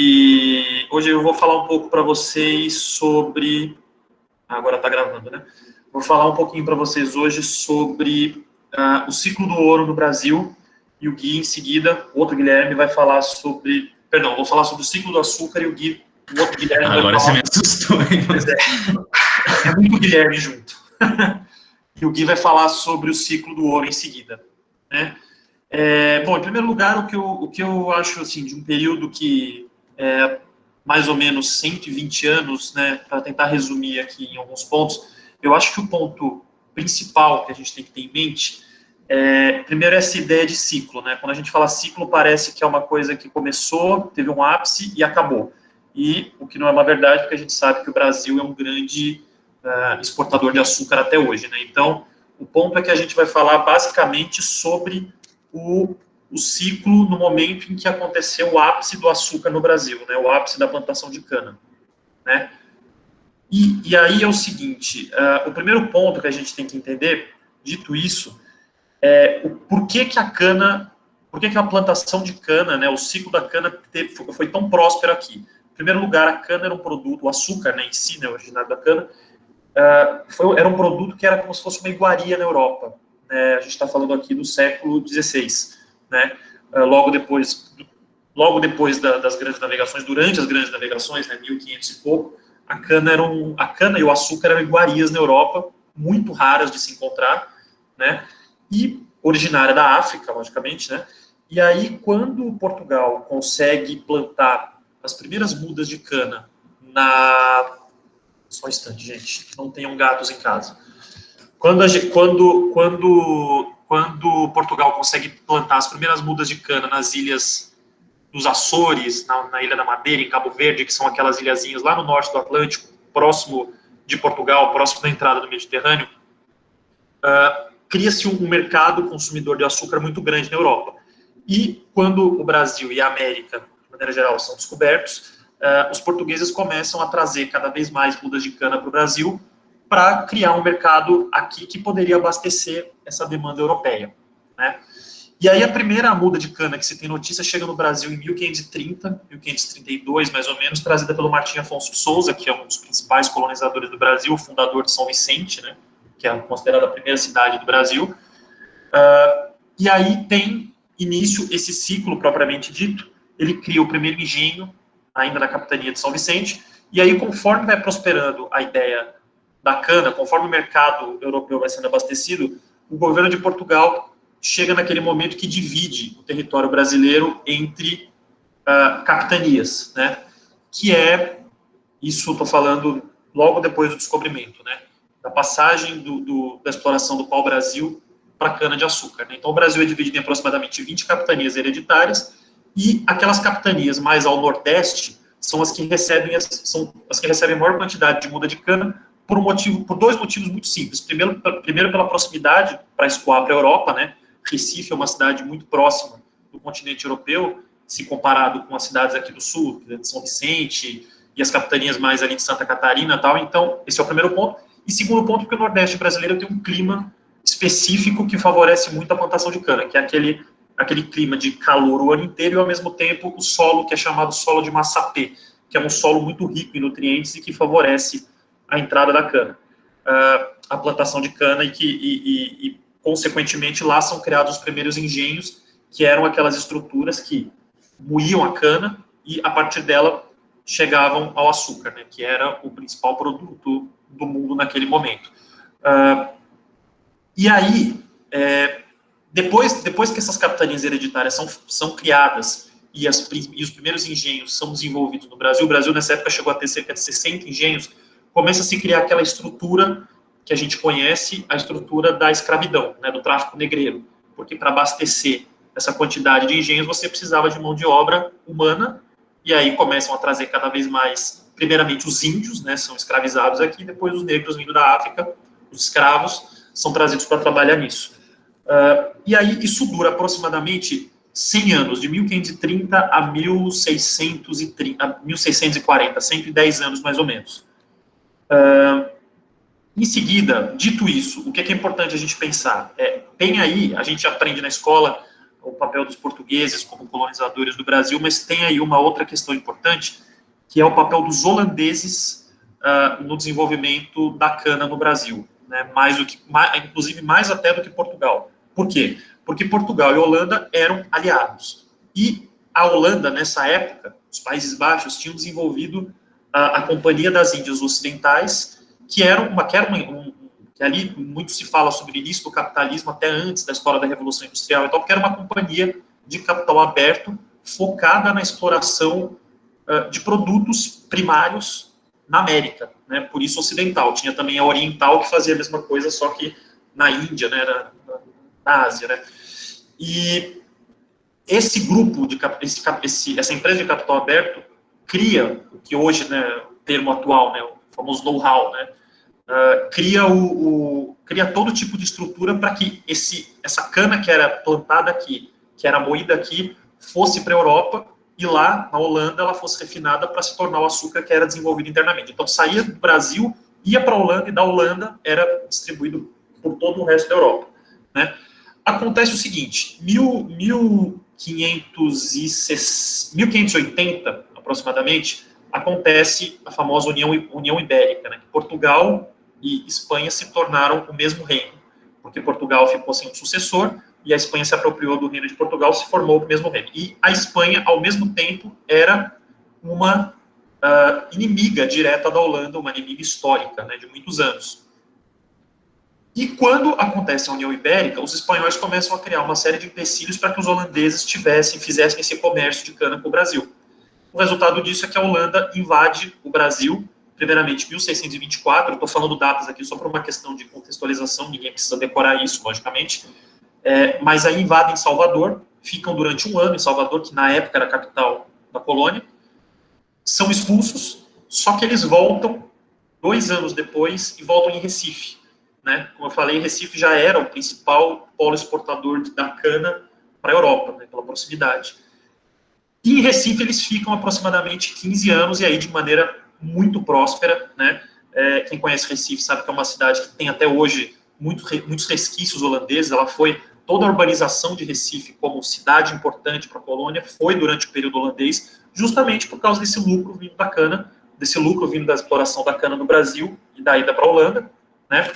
E hoje eu vou falar um pouco para vocês sobre... Agora está gravando, né? Vou falar um pouquinho para vocês hoje sobre o ciclo do ouro no Brasil, e o Gui, em seguida, o outro Guilherme, vai falar sobre... Perdão, vou falar sobre o ciclo do açúcar, e o Gui, o outro Guilherme Agora vai falar... você me assustou, hein? É muito Guilherme junto. E o Gui vai falar sobre o ciclo do ouro em seguida, né? Bom, em primeiro lugar, o que eu acho assim, de um período que é mais ou menos 120 anos, né, para tentar resumir aqui em alguns pontos, eu acho que o ponto principal que a gente tem que ter em mente primeiro, essa ideia de ciclo, né? Quando a gente fala ciclo, parece que é uma coisa que começou, teve um ápice e acabou. E o que não é uma verdade, porque a gente sabe que o Brasil é um grande exportador de açúcar até hoje, né? Então, o ponto é que a gente vai falar basicamente sobre o ciclo no momento em que aconteceu o ápice do açúcar no Brasil, né? O ápice da plantação de cana, né? E aí é o seguinte, o primeiro ponto que a gente tem que entender, dito isso, por que a plantação de cana, né, o ciclo da cana foi tão próspero aqui. Em primeiro lugar, a cana era um produto, o açúcar, né, em si, né, originário da cana, era um produto que era como se fosse uma iguaria na Europa. Né, a gente está falando aqui do século XVI, né, logo depois das grandes navegações, durante as grandes navegações, né, 1500 e pouco, a cana e o açúcar eram iguarias na Europa, muito raras de se encontrar, né, e originária da África, logicamente, né? E aí, quando Portugal consegue plantar as primeiras mudas de cana Só um instante, gente, não tenham gatos em casa. Quando Portugal consegue plantar as primeiras mudas de cana nas ilhas dos Açores, na Ilha da Madeira, em Cabo Verde, que são aquelas ilhazinhas lá no norte do Atlântico, próximo de Portugal, próximo da entrada do Mediterrâneo, cria-se um mercado consumidor de açúcar muito grande na Europa. E quando o Brasil e a América, de maneira geral, são descobertos, os portugueses começam a trazer cada vez mais mudas de cana para o Brasil para criar um mercado aqui que poderia abastecer essa demanda europeia, né? E aí a primeira muda de cana que se tem notícia chega no Brasil em 1530, 1532, mais ou menos, trazida pelo Martim Afonso de Souza, que é um dos principais colonizadores do Brasil, fundador de São Vicente, né, que é considerada a primeira cidade do Brasil. E aí tem início esse ciclo propriamente dito. Ele cria o primeiro engenho, ainda na capitania de São Vicente, e aí, conforme vai prosperando a ideia da cana, conforme o mercado europeu vai sendo abastecido, o governo de Portugal chega naquele momento que divide o território brasileiro entre capitanias, né? Que isso estou falando logo depois do descobrimento, né? Da passagem da exploração do pau-brasil para a cana-de-açúcar. Né? Então, o Brasil é dividido em aproximadamente 20 capitanias hereditárias, e aquelas capitanias mais ao nordeste são as que recebem a maior quantidade de muda de cana por dois motivos muito simples. Primeiro pela proximidade para escoar para a Europa, né? Recife é uma cidade muito próxima do continente europeu, se comparado com as cidades aqui do sul, de São Vicente, e as capitanias mais ali de Santa Catarina e tal. Então, esse é o primeiro ponto. E segundo ponto, porque o Nordeste brasileiro tem um clima específico que favorece muito a plantação de cana, que é aquele clima de calor o ano inteiro, e ao mesmo tempo o solo que é chamado solo de massapê, que é um solo muito rico em nutrientes e que favorece a entrada da cana, a plantação de cana, e consequentemente lá são criados os primeiros engenhos, que eram aquelas estruturas que moíam a cana e a partir dela chegavam ao açúcar, né, que era o principal produto do mundo naquele momento. E aí, depois que essas capitanias hereditárias são criadas e os primeiros engenhos são desenvolvidos no Brasil, o Brasil nessa época chegou a ter cerca de 60 engenhos, começa a se criar aquela estrutura que a gente conhece, a estrutura da escravidão, né, do tráfico negreiro, porque para abastecer essa quantidade de engenhos você precisava de mão de obra humana, e aí começam a trazer cada vez mais, primeiramente os índios, né, são escravizados aqui, depois os negros vindo da África, os escravos, são trazidos para trabalhar nisso. E aí isso dura aproximadamente 100 anos, de 1530 a 1640, 110 anos mais ou menos. Em seguida, dito isso, o que é importante a gente pensar? Tem aí, a gente aprende na escola o papel dos portugueses como colonizadores do Brasil, mas tem aí uma outra questão importante, que é o papel dos holandeses no desenvolvimento da cana no Brasil, né? Inclusive mais até do que Portugal. Por quê? Porque Portugal e Holanda eram aliados. E a Holanda, nessa época, os Países Baixos, tinham desenvolvido a Companhia das Índias Ocidentais, que ali muito se fala sobre o início do capitalismo, até antes da história da Revolução Industrial, então, porque era uma companhia de capital aberto, focada na exploração de produtos primários na América, né? Por isso ocidental. Tinha também a oriental, que fazia a mesma coisa, só que na Índia, né? Na Ásia, né? E esse grupo, essa empresa de capital aberto, cria o que hoje, né, o termo atual, né, o famoso know-how, né, cria todo tipo de estrutura para que essa cana que era plantada aqui, que era moída aqui, fosse para a Europa, e lá, na Holanda, ela fosse refinada para se tornar o açúcar que era desenvolvido internamente. Então, saía do Brasil, ia para a Holanda, e da Holanda era distribuído por todo o resto da Europa, né? Acontece o seguinte, 1580, aproximadamente, acontece a famosa União Ibérica, né? Que Portugal e Espanha se tornaram o mesmo reino, porque Portugal ficou sem um sucessor, e a Espanha se apropriou do reino de Portugal, se formou o mesmo reino. E a Espanha, ao mesmo tempo, era uma inimiga direta da Holanda, uma inimiga histórica, né, de muitos anos. E quando acontece a União Ibérica, os espanhóis começam a criar uma série de empecilhos para que os holandeses fizessem esse comércio de cana com o Brasil. O resultado disso é que a Holanda invade o Brasil, primeiramente em 1624, estou falando datas aqui só por uma questão de contextualização, ninguém precisa decorar isso, logicamente, mas aí invadem Salvador, ficam durante um ano em Salvador, que na época era a capital da colônia, são expulsos, só que eles voltam 2 anos depois e voltam em Recife, né? Como eu falei, Recife já era o principal polo exportador da cana para a Europa, né, pela proximidade. E em Recife eles ficam aproximadamente 15 anos, e aí de maneira muito próspera, né? Quem conhece Recife sabe que é uma cidade que tem até hoje muitos resquícios holandeses. Toda a urbanização de Recife como cidade importante para a colônia foi durante o período holandês, justamente por causa desse lucro vindo da cana, desse lucro vindo da exploração da cana no Brasil e da ida para a Holanda, né?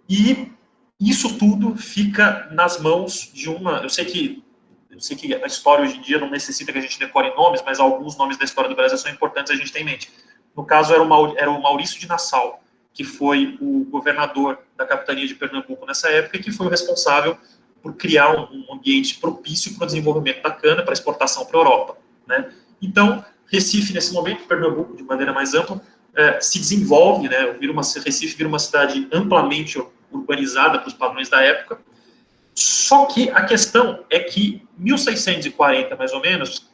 E isso tudo fica nas mãos de uma... Eu sei que a história hoje em dia não necessita que a gente decore nomes, mas alguns nomes da história do Brasil são importantes a gente ter em mente. No caso, era o Maurício de Nassau, que foi o governador da capitania de Pernambuco nessa época, e que foi o responsável por criar um ambiente propício para o desenvolvimento da cana, para exportação para a Europa, né? Então, Recife, nesse momento, Pernambuco, de maneira mais ampla, se desenvolve, né? Recife vira uma cidade amplamente urbanizada para os padrões da época. Só que a questão é que, em 1640, mais ou menos,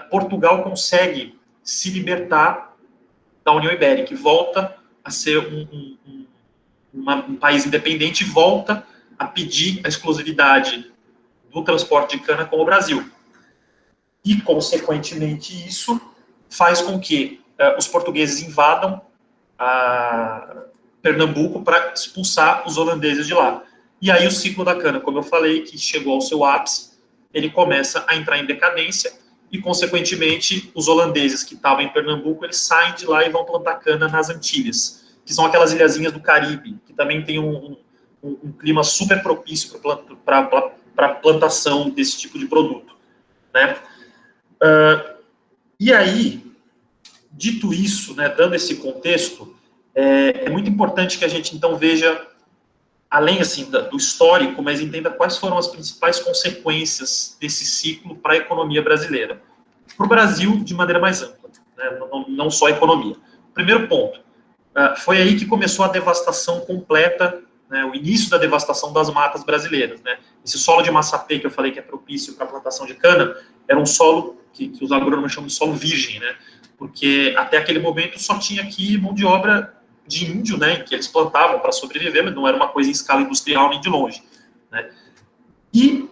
Portugal consegue se libertar da União Ibérica e volta a ser um país independente, e volta a pedir a exclusividade do transporte de cana com o Brasil. E, consequentemente, isso faz com que os portugueses invadam Pernambuco para expulsar os holandeses de lá. E aí o ciclo da cana, como eu falei, que chegou ao seu ápice, ele começa a entrar em decadência, e, consequentemente, os holandeses que estavam em Pernambuco, eles saem de lá e vão plantar cana nas Antilhas, que são aquelas ilhazinhas do Caribe, que também tem um clima super propício para a plantação desse tipo de produto, né? E aí, dito isso, né, dando esse contexto, é muito importante que a gente, então, veja, além assim, do histórico, mas entenda quais foram as principais consequências desse ciclo para a economia brasileira. Para o Brasil, de maneira mais ampla, né, não só a economia. Primeiro ponto, foi aí que começou a devastação completa, né, o início da devastação das matas brasileiras, né? Esse solo de Massapê, que eu falei que é propício para a plantação de cana, era um solo que os agrônomos chamam de solo virgem, né? Porque até aquele momento só tinha aqui mão de obra de índio, né, que eles plantavam para sobreviver, mas não era uma coisa em escala industrial nem de longe, né? E,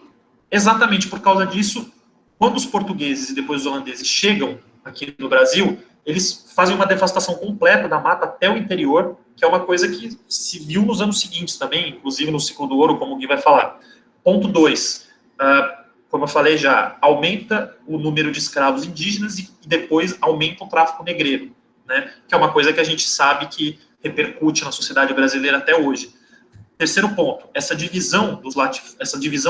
exatamente por causa disso, quando os portugueses e depois os holandeses chegam aqui no Brasil, eles fazem uma devastação completa da mata até o interior, que é uma coisa que se viu nos anos seguintes também, inclusive no ciclo do ouro, como o Gui vai falar. Ponto 2. como eu falei já, aumenta o número de escravos indígenas e depois aumenta o tráfico negreiro, né? Que é uma coisa que a gente sabe que repercute na sociedade brasileira até hoje. Terceiro ponto, essa divisão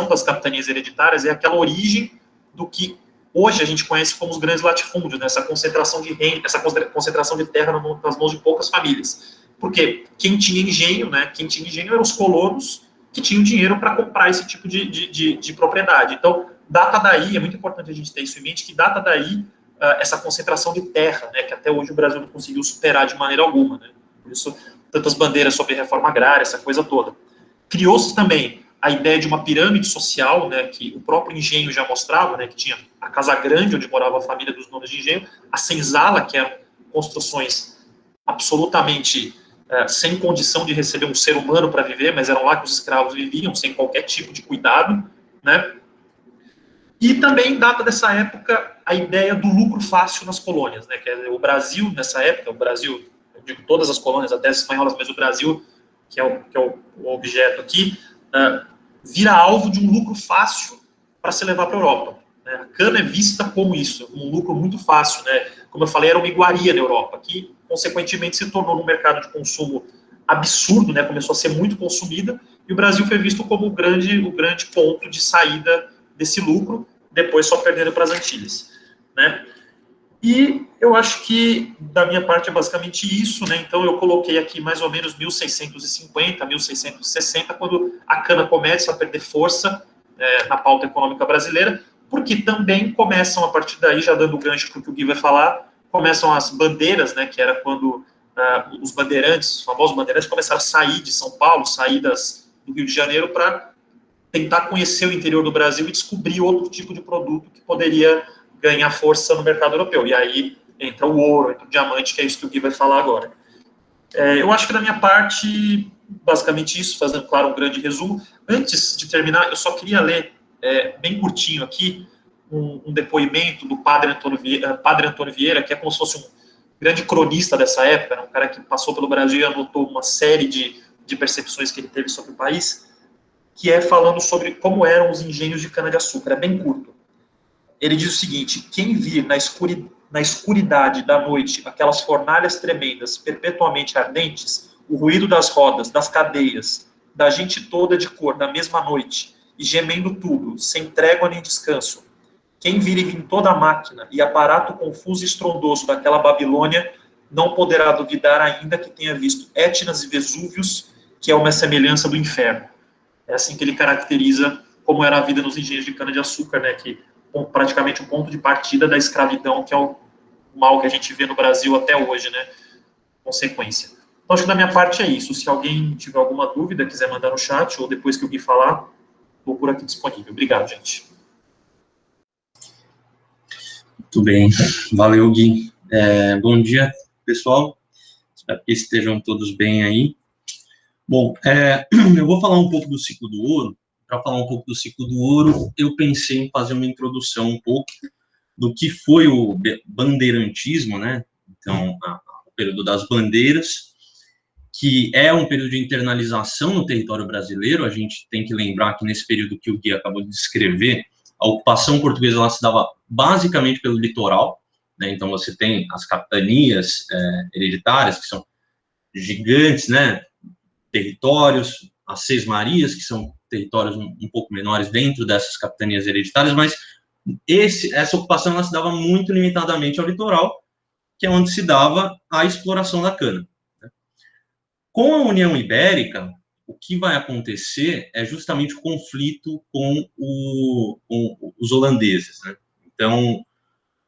das capitanias hereditárias é aquela origem do que hoje a gente conhece como os grandes latifúndios, né? Essa concentração de renda, essa concentração de terra nas mãos de poucas famílias. Porque quem tinha engenho, né? Quem tinha engenho eram os colonos que tinham dinheiro para comprar esse tipo de propriedade. Então, data daí, é muito importante a gente ter isso em mente, que data daí essa concentração de terra, né? Que até hoje o Brasil não conseguiu superar de maneira alguma, né? Por isso, tantas bandeiras sobre reforma agrária, essa coisa toda. Criou-se também a ideia de uma pirâmide social, né, que o próprio engenho já mostrava, né, que tinha a Casa Grande, onde morava a família dos donos de engenho, a senzala, que eram construções absolutamente sem condição de receber um ser humano para viver, mas eram lá que os escravos viviam, sem qualquer tipo de cuidado, né. E também data dessa época a ideia do lucro fácil nas colônias, né, que é o Brasil, nessa época, o Brasil, eu digo todas as colônias, até as espanholas, mas o Brasil, que é o objeto aqui, vira alvo de um lucro fácil para se levar para a Europa. Né? A cana é vista como isso, um lucro muito fácil. Né? Como eu falei, era uma iguaria na Europa, que, consequentemente, se tornou um mercado de consumo absurdo, né? Começou a ser muito consumida, e o Brasil foi visto como o grande ponto de saída desse lucro, depois só perdendo para as Antilhas. Né? E eu acho que, da minha parte, é basicamente isso, né? Então, eu coloquei aqui mais ou menos 1650, 1660, quando a cana começa a perder força na pauta econômica brasileira, porque também começam, a partir daí, já dando o gancho para o que o Gui vai falar, começam as bandeiras, né? Que era quando os bandeirantes, os famosos bandeirantes, começaram a sair de São Paulo, sair do Rio de Janeiro, para tentar conhecer o interior do Brasil e descobrir outro tipo de produto que poderia ganhar força no mercado europeu. E aí entra o ouro, entra o diamante, que é isso que o Gui vai falar agora. Eu acho que da minha parte, basicamente isso, fazendo, claro, um grande resumo. Antes de terminar, eu só queria ler, bem curtinho aqui, um depoimento do Padre Antônio Vieira, que é como se fosse um grande cronista dessa época, né? Um cara que passou pelo Brasil e anotou uma série de percepções que ele teve sobre o país, que é falando sobre como eram os engenhos de cana-de-açúcar. É bem curto. Ele diz o seguinte: quem vir na escuridade da noite aquelas fornalhas tremendas, perpetuamente ardentes, o ruído das rodas, das cadeias, da gente toda de cor na mesma noite, e gemendo tudo, sem trégua nem descanso, quem vir em toda a máquina e aparato confuso e estrondoso daquela Babilônia, não poderá duvidar ainda que tenha visto Etnas e Vesúvios, que é uma semelhança do inferno. É assim que ele caracteriza como era a vida nos engenhos de cana-de-açúcar, né, que praticamente o ponto de partida da escravidão, que é o mal que a gente vê no Brasil até hoje, né, consequência. Então, acho que da minha parte é isso. Se alguém tiver alguma dúvida, quiser mandar no chat, ou depois que o Gui falar, estou por aqui disponível. Obrigado, gente. Muito bem. Valeu, Gui. Bom dia, pessoal. Espero que estejam todos bem aí. Bom, eu vou falar um pouco do ciclo do ouro. Para falar um pouco do ciclo do ouro, eu pensei em fazer uma introdução um pouco do que foi o bandeirantismo, né? Então, o período das bandeiras, que é um período de internalização no território brasileiro. A gente tem que lembrar que nesse período que o Gui acabou de descrever, a ocupação portuguesa ela se dava basicamente pelo litoral, né? Então, você tem as capitanias hereditárias, que são gigantes, né? Territórios, as Seis Marias, que são territórios um pouco menores dentro dessas capitanias hereditárias, mas essa ocupação ela se dava muito limitadamente ao litoral, que é onde se dava a exploração da cana. Com a União Ibérica, o que vai acontecer é justamente o conflito com os holandeses. Né? Então,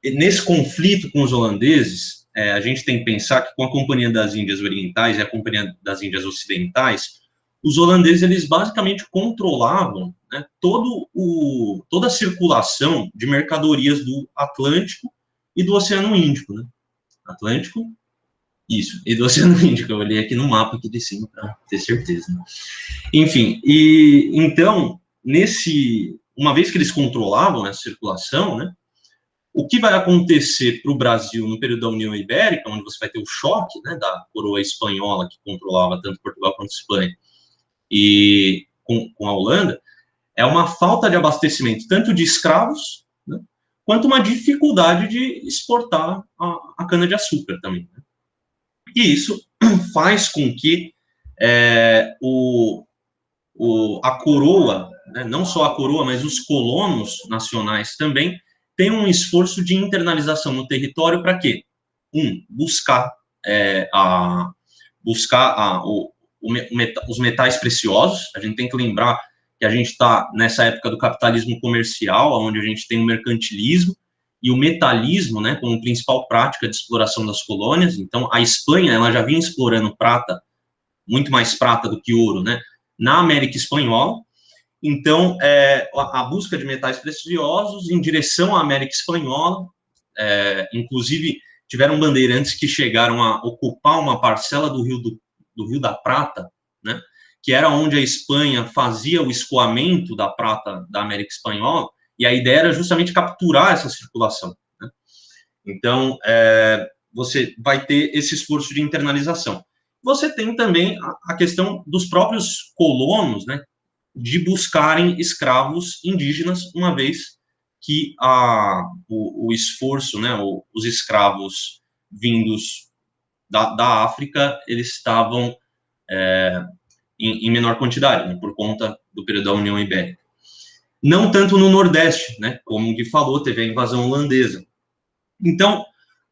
nesse conflito com os holandeses, a gente tem que pensar que com a Companhia das Índias Orientais e a Companhia das Índias Ocidentais, os holandeses, eles basicamente controlavam, né, toda a circulação de mercadorias do Atlântico e do Oceano Índico. Né? Atlântico, isso, e do Oceano Índico. Eu olhei aqui no mapa aqui de cima para ter certeza. Né? Enfim, e então, uma vez que eles controlavam essa circulação, né, o que vai acontecer para o Brasil no período da União Ibérica, onde você vai ter o choque, né, da coroa espanhola, que controlava tanto Portugal quanto Espanha, e com a Holanda, é uma falta de abastecimento, tanto de escravos, né, quanto uma dificuldade de exportar a cana-de-açúcar também. Né? E isso faz com que a coroa, né, não só a coroa, mas os colonos nacionais também, tenham um esforço de internalização no território para quê? Buscar os metais preciosos. A gente tem que lembrar que a gente está nessa época do capitalismo comercial, onde a gente tem o mercantilismo e o metalismo, né, como principal prática de exploração das colônias. Então, a Espanha, ela já vinha explorando prata, muito mais prata do que ouro, né, na América Espanhola. Então, a busca de metais preciosos em direção à América Espanhola, inclusive tiveram bandeirantes que chegaram a ocupar uma parcela do Rio da Prata, né, que era onde a Espanha fazia o escoamento da prata da América Espanhola, e a ideia era justamente capturar essa circulação. Né? Então, você vai ter esse esforço de internalização. Você tem também a questão dos próprios colonos, né, de buscarem escravos indígenas, uma vez que o esforço, né, os escravos vindos da África, eles estavam em menor quantidade, né, por conta do período da União Ibérica. Não tanto no Nordeste, né, como o Gui falou, teve a invasão holandesa. Então,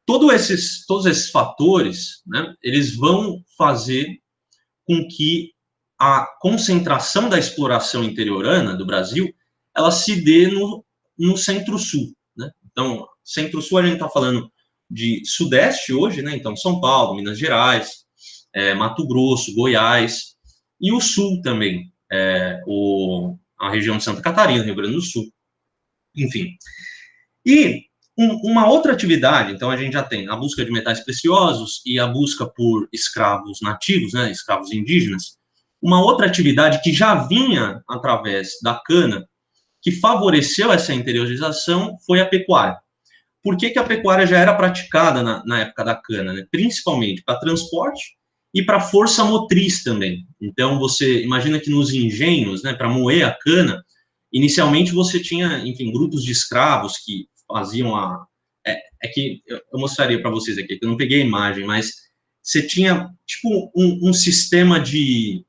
todos esses fatores, né, eles vão fazer com que a concentração da exploração interiorana do Brasil, ela se dê no Centro-Sul, né? Então, Centro-Sul a gente está falando de Sudeste hoje, né? Então, São Paulo, Minas Gerais, Mato Grosso, Goiás, e o Sul também, a região de Santa Catarina, Rio Grande do Sul, enfim. E uma outra atividade, então a gente já tem a busca de metais preciosos e a busca por escravos nativos, né, escravos indígenas. Uma outra atividade que já vinha através da cana, que favoreceu essa interiorização, foi a pecuária. Por que a pecuária já era praticada na época da cana? Né? Principalmente para transporte e para força motriz também. Então, você imagina que nos engenhos, né, para moer a cana, inicialmente você tinha, enfim, grupos de escravos que faziam que eu mostraria para vocês aqui, que eu não peguei a imagem, mas você tinha, tipo, um sistema de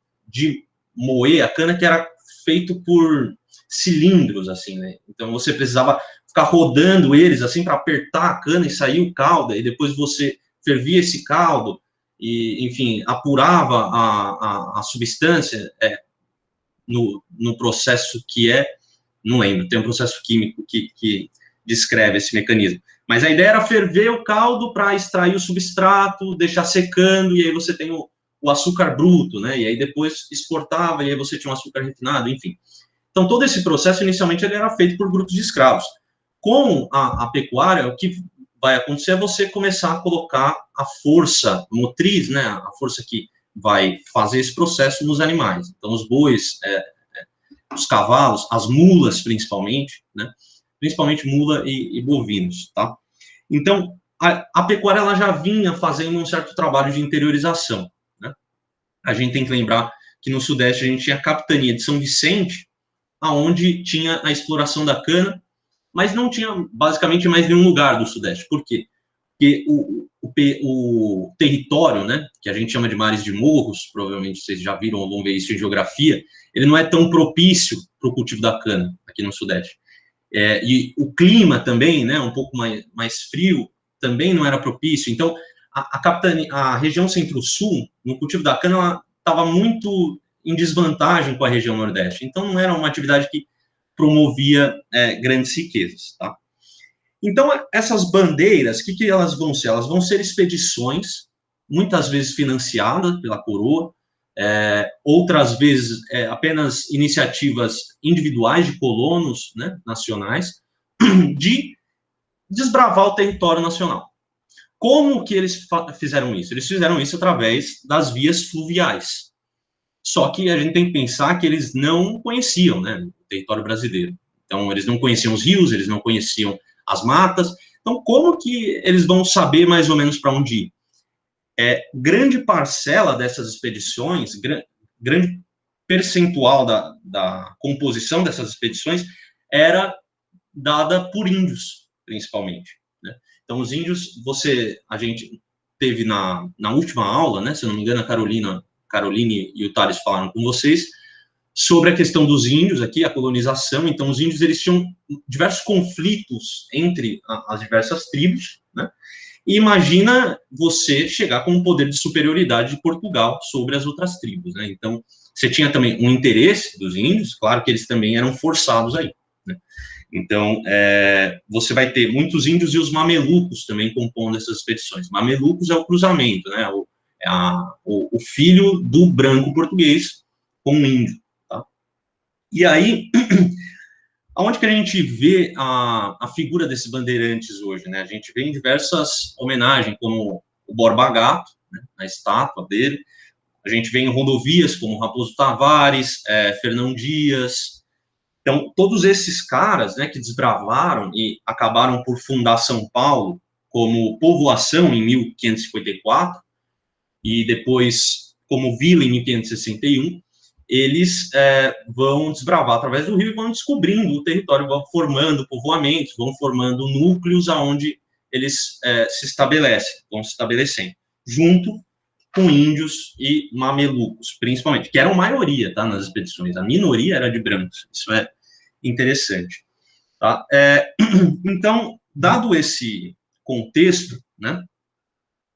moer a cana que era feito por cilindros, assim, né? Então, você precisava ficar rodando eles, assim, para apertar a cana e sair o caldo, e depois você fervia esse caldo e, enfim, apurava a substância no processo que não lembro, tem um processo químico que descreve esse mecanismo. Mas a ideia era ferver o caldo para extrair o substrato, deixar secando, e aí você tem o açúcar bruto, né? E aí depois exportava, e aí você tinha um açúcar refinado, enfim. Então, todo esse processo, inicialmente, ele era feito por grupos de escravos. Com a pecuária, o que vai acontecer é você começar a colocar a força motriz, né? A força que vai fazer esse processo nos animais. Então, os bois, os cavalos, as mulas, principalmente, né? Principalmente mula e bovinos, tá? Então, a pecuária, ela já vinha fazendo um certo trabalho de interiorização, né? A gente tem que lembrar que no Sudeste a gente tinha a capitania de São Vicente, aonde tinha a exploração da cana, mas não tinha basicamente mais nenhum lugar do Sudeste. Por quê? Porque o território, né, que a gente chama de mares de morros, provavelmente vocês já viram ou vão ver isso em geografia, ele não é tão propício para o cultivo da cana aqui no Sudeste. E o clima também, né, um pouco mais frio, também não era propício. Então, a região Centro-Sul, no cultivo da cana, ela estava muito em desvantagem com a região Nordeste. Então, não era uma atividade que promovia grandes riquezas, tá? Então, essas bandeiras, o que elas vão ser? Elas vão ser expedições, muitas vezes financiadas pela coroa, outras vezes apenas iniciativas individuais de colonos, né, nacionais, de desbravar o território nacional. Como que eles fizeram isso? Eles fizeram isso através das vias fluviais. Só que a gente tem que pensar que eles não conheciam, né, o território brasileiro. Então, eles não conheciam os rios, eles não conheciam as matas. Então, como que eles vão saber mais ou menos para onde ir? Grande parcela dessas expedições, grande percentual da composição dessas expedições era dada por índios, principalmente, né? Então, os índios, a gente teve na última aula, né, se eu não me engano, a Caroline e o Thales falaram com vocês, sobre a questão dos índios aqui, a colonização. Então, os índios, eles tinham diversos conflitos entre as diversas tribos, né? E imagina você chegar com um poder de superioridade de Portugal sobre as outras tribos, né? Então, você tinha também um interesse dos índios, claro que eles também eram forçados aí, né? Então, você vai ter muitos índios e os mamelucos também compondo essas expedições. Mamelucos é o cruzamento, né? O filho do branco português com o índio, tá? E aí, aonde que a gente vê a figura desses bandeirantes hoje, né? A gente vê em diversas homenagens, como o Borba Gato, né, a estátua dele. A gente vê em rodovias como Raposo Tavares, Fernão Dias. Então, todos esses caras, né, que desbravaram e acabaram por fundar São Paulo como povoação em 1554 e depois como vila em 1561, eles vão desbravar através do rio e vão descobrindo o território, vão formando povoamentos, vão formando núcleos aonde eles se estabelecem, vão se estabelecendo, junto com índios e mamelucos, principalmente, que eram maioria, tá, nas expedições. A minoria era de brancos. Isso é interessante, tá? Então, dado esse contexto, né,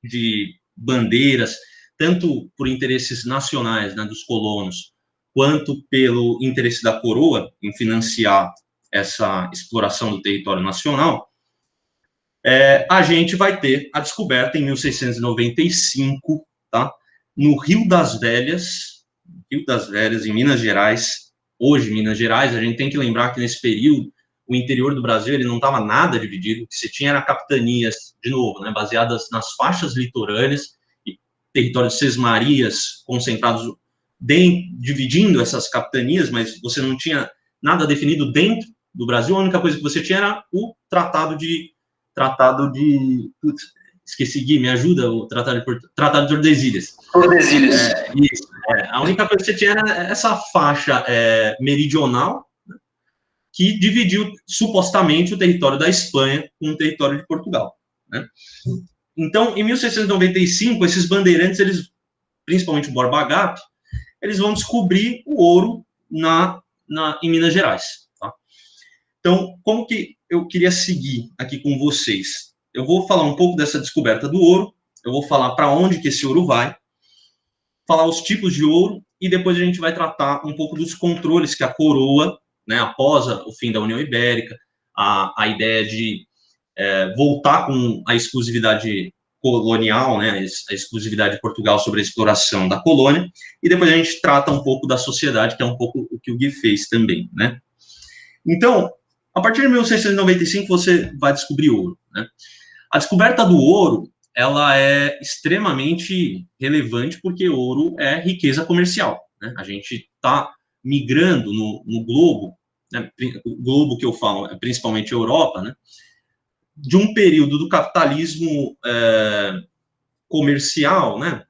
de bandeiras, tanto por interesses nacionais, né, dos colonos, quanto pelo interesse da coroa em financiar essa exploração do território nacional, a gente vai ter a descoberta em 1695, tá, no Rio das Velhas, em Minas Gerais. Hoje, Minas Gerais, a gente tem que lembrar que nesse período o interior do Brasil ele não estava nada dividido, o que se tinha era capitanias, de novo, né, baseadas nas faixas litorâneas e territórios de sesmarias concentrados dividindo essas capitanias, mas você não tinha nada definido dentro do Brasil. A única coisa que você tinha era o tratado de putz, esqueci, Gui, me ajuda, o Tratado de Tordesilhas. Tordesilhas. Isso. A única coisa que você tinha era essa faixa meridional, né, que dividiu supostamente o território da Espanha com o território de Portugal, né? Então, em 1695, esses bandeirantes, principalmente o Borba Gato, eles vão descobrir o ouro em Minas Gerais, tá? Então, como que eu queria seguir aqui com vocês? Eu vou falar um pouco dessa descoberta do ouro, eu vou falar para onde que esse ouro vai, falar os tipos de ouro, e depois a gente vai tratar um pouco dos controles que a coroa, né, após o fim da União Ibérica, a ideia de voltar com a exclusividade colonial, né, a exclusividade de Portugal sobre a exploração da colônia, e depois a gente trata um pouco da sociedade, que é um pouco o que o Gui fez também, né? Então, a partir de 1695, você vai descobrir ouro, né? A descoberta do ouro, ela é extremamente relevante porque ouro é riqueza comercial, né? A gente está migrando no globo, né? O globo que eu falo é principalmente a Europa, né? De um período do capitalismo comercial, né?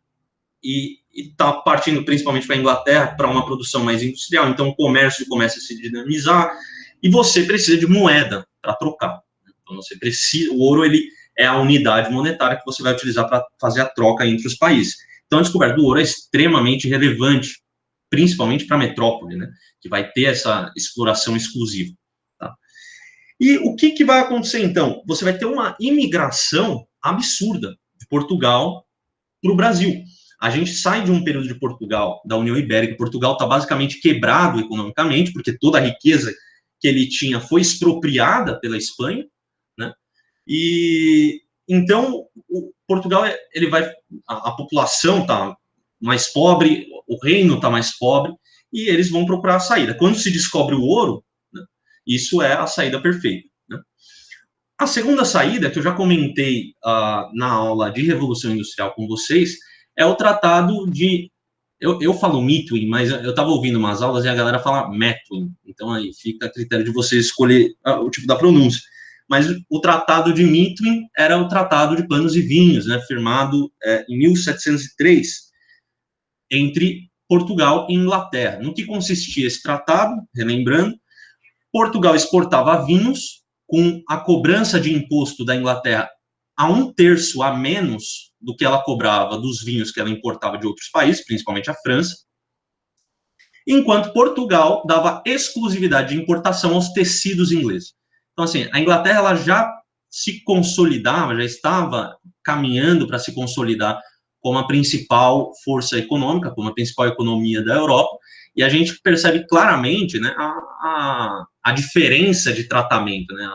E está partindo principalmente para a Inglaterra para uma produção mais industrial. Então, o comércio começa a se dinamizar e você precisa de moeda para trocar. Então, você precisa, o ouro ele é a unidade monetária que você vai utilizar para fazer a troca entre os países. Então, a descoberta do ouro é extremamente relevante, principalmente para a metrópole, né, que vai ter essa exploração exclusiva. Tá? E o que vai acontecer, então? Você vai ter uma imigração absurda de Portugal para o Brasil. A gente sai de um período de Portugal, da União Ibérica. Portugal está basicamente quebrado economicamente, porque toda a riqueza que ele tinha foi expropriada pela Espanha, né? E então Portugal a população está mais pobre, o reino está mais pobre e eles vão procurar a saída. Quando se descobre o ouro, né, isso é a saída perfeita, né? A segunda saída que eu já comentei na aula de Revolução Industrial com vocês é o tratado de eu falo Mitwin, mas eu estava ouvindo umas aulas e a galera fala Metwin, então aí fica a critério de vocês escolher o tipo da pronúncia. Mas o Tratado de Mitwin era o Tratado de Panos e Vinhos, né, firmado em 1703 entre Portugal e Inglaterra. No que consistia esse tratado? Relembrando, Portugal exportava vinhos com a cobrança de imposto da Inglaterra a 1/3 a menos do que ela cobrava dos vinhos que ela importava de outros países, principalmente a França, enquanto Portugal dava exclusividade de importação aos tecidos ingleses. Então, assim, a Inglaterra ela já se consolidava, já estava caminhando para se consolidar como a principal força econômica, como a principal economia da Europa, e a gente percebe claramente, né, a diferença de tratamento, né,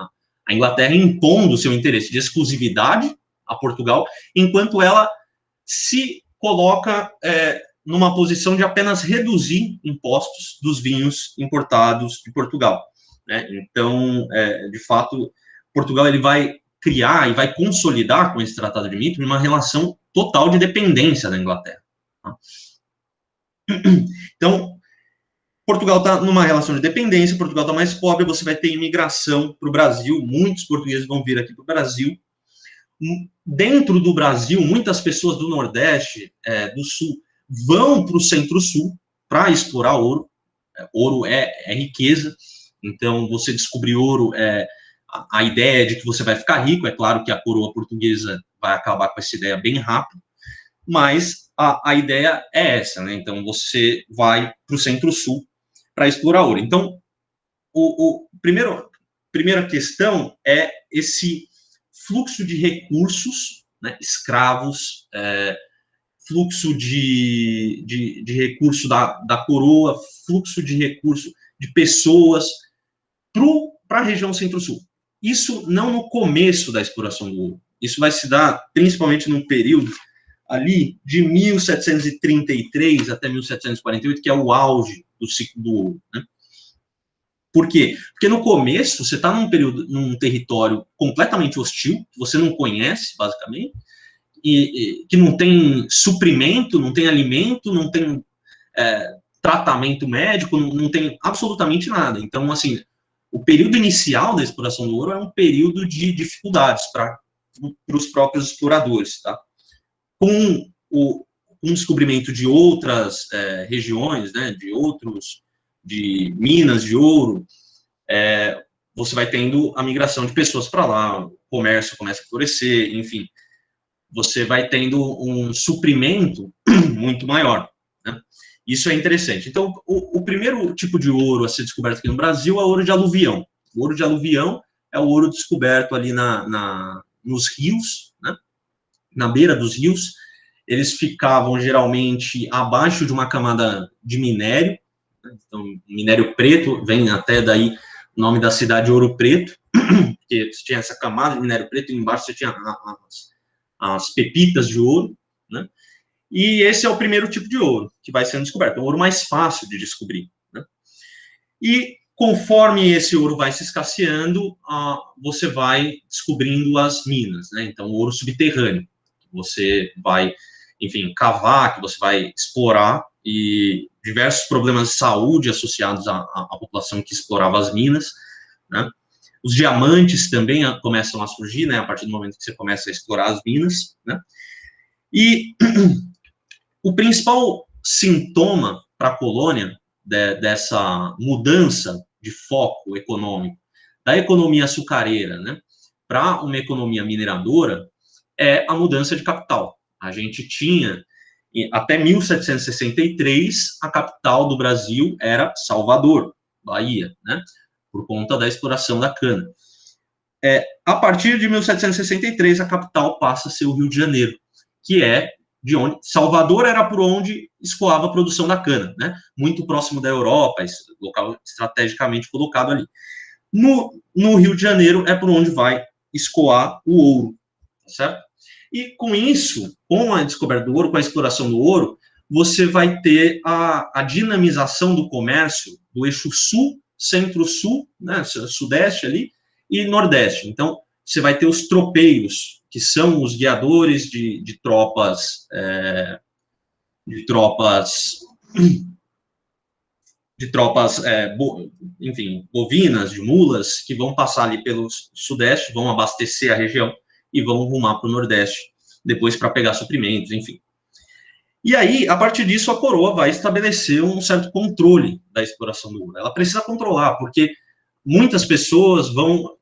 a Inglaterra impondo o seu interesse de exclusividade a Portugal, enquanto ela se coloca numa posição de apenas reduzir impostos dos vinhos importados de Portugal, né? Então, de fato, Portugal ele vai criar e vai consolidar com esse Tratado de Mitton uma relação total de dependência da Inglaterra. Tá? Então, Portugal está numa relação de dependência, Portugal está mais pobre, você vai ter imigração para o Brasil, muitos portugueses vão vir aqui para o Brasil. Dentro do Brasil, muitas pessoas do Nordeste, do Sul, vão para o Centro-Sul para explorar ouro. Ouro é riqueza, então você descobrir ouro, a ideia é de que você vai ficar rico, é claro que a coroa portuguesa vai acabar com essa ideia bem rápido, mas a ideia é essa, né? Então você vai para o Centro-Sul para explorar ouro. Então, primeira questão é esse fluxo de recursos, né, escravos, fluxo de recurso da coroa, fluxo de recurso de pessoas para a região Centro-Sul. Isso não no começo da exploração do ouro. Isso vai se dar principalmente num período ali de 1733 até 1748, que é o auge do ciclo do ouro, né? Por quê? Porque no começo você está num território completamente hostil, que você não conhece, basicamente, e que não tem suprimento, não tem alimento, não tem tratamento médico, não tem absolutamente nada. Então, assim, o período inicial da exploração do ouro é um período de dificuldades para os próprios exploradores, tá? Com o descobrimento de outras regiões, né, de minas de ouro, você vai tendo a migração de pessoas para lá, o comércio começa a florescer, enfim, você vai tendo um suprimento muito maior, né? Isso é interessante. Então, o primeiro tipo de ouro a ser descoberto aqui no Brasil é o ouro de aluvião. O ouro de aluvião é o ouro descoberto ali nos rios, né? Na beira dos rios. Eles ficavam geralmente abaixo de uma camada de minério, né? Então, minério preto, vem até daí o nome da cidade Ouro Preto, porque você tinha essa camada de minério preto e embaixo você tinha as pepitas de ouro, né? E esse é o primeiro tipo de ouro que vai sendo descoberto, é o ouro mais fácil de descobrir, né? E conforme esse ouro vai se escasseando, você vai descobrindo as minas, né? Então, o ouro subterrâneo, você vai, enfim, cavar, que você vai explorar, e diversos problemas de saúde associados à população que explorava as minas, né? Os diamantes também começam a surgir, né, a partir do momento que você começa a explorar as minas, né? E o principal sintoma para a colônia dessa mudança de foco econômico da economia açucareira, né, para uma economia mineradora é a mudança de capital. A gente tinha, até 1763, a capital do Brasil era Salvador, Bahia, né, por conta da exploração da cana. A partir de 1763, a capital passa a ser o Rio de Janeiro, que é de onde Salvador era por onde escoava a produção da cana, né? Muito próximo da Europa, esse local estrategicamente colocado ali. No Rio de Janeiro é por onde vai escoar o ouro, certo? E com isso, com a descoberta do ouro, com a exploração do ouro, você vai ter a dinamização do comércio do eixo sul, centro-sul, né, sudeste ali, e nordeste. Então, você vai ter os tropeiros, que são os guiadores de tropas, enfim, bovinas, de mulas, que vão passar ali pelo sudeste, vão abastecer a região e vão rumar para o nordeste, depois para pegar suprimentos, enfim. E aí, a partir disso, a coroa vai estabelecer um certo controle da exploração do ouro. Ela precisa controlar, porque muitas pessoas vão